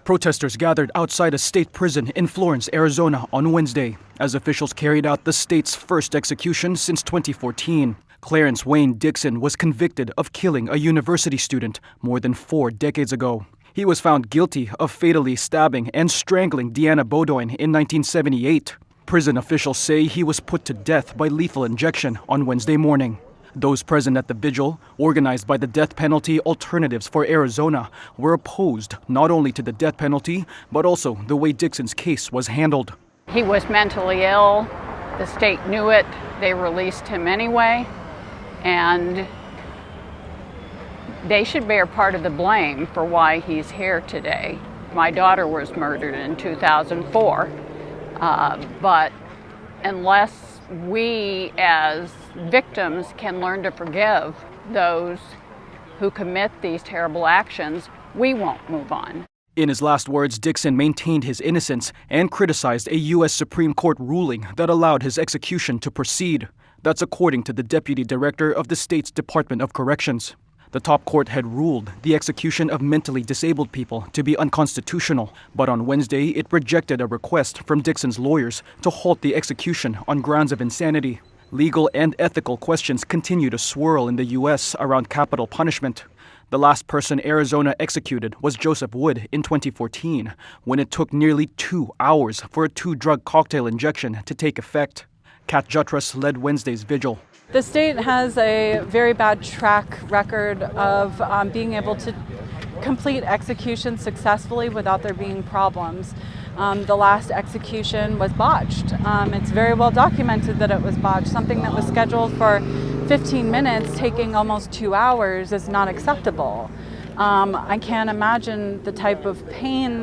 Protesters gathered outside a state prison in Florence, Arizona on Wednesday as officials carried out the state's first execution since 2014. Clarence Wayne Dixon was convicted of killing a university student more than 4 decades ago. He was found guilty of fatally stabbing and strangling Deanna Bodoin in 1978. Prison officials say he was put to death by lethal injection on Wednesday morning. Those present at the vigil, organized by the Death Penalty Alternatives for Arizona, were opposed not only to the death penalty, but also the way Dixon's case was handled. He was mentally ill. The state knew it. They released him anyway. And they should bear part of the blame for why he's here today. My daughter was murdered in 2004. But unless we as victims can learn to forgive those who commit these terrible actions, we won't move on. In his last words, Dixon maintained his innocence and criticized a U.S. Supreme Court ruling that allowed his execution to proceed. That's according to the deputy director of the state's Department of Corrections. The top court had ruled the execution of mentally disabled people to be unconstitutional, but on Wednesday it rejected a request from Dixon's lawyers to halt the execution on grounds of insanity. Legal and ethical questions continue to swirl in the U.S. around capital punishment. The last person Arizona executed was Joseph Wood in 2014, when it took nearly 2 hours for a 2-drug cocktail injection to take effect. Kat Jutras led Wednesday's vigil. The state has a very bad track record of being able to complete executions successfully without there being problems. The last execution was botched. It's very well documented that it was botched. Something that was scheduled for 15 minutes taking almost 2 hours is not acceptable. I can't imagine the type of pain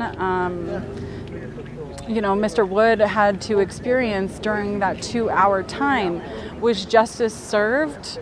Mr. Wood had to experience during that 2-hour time. Was justice served?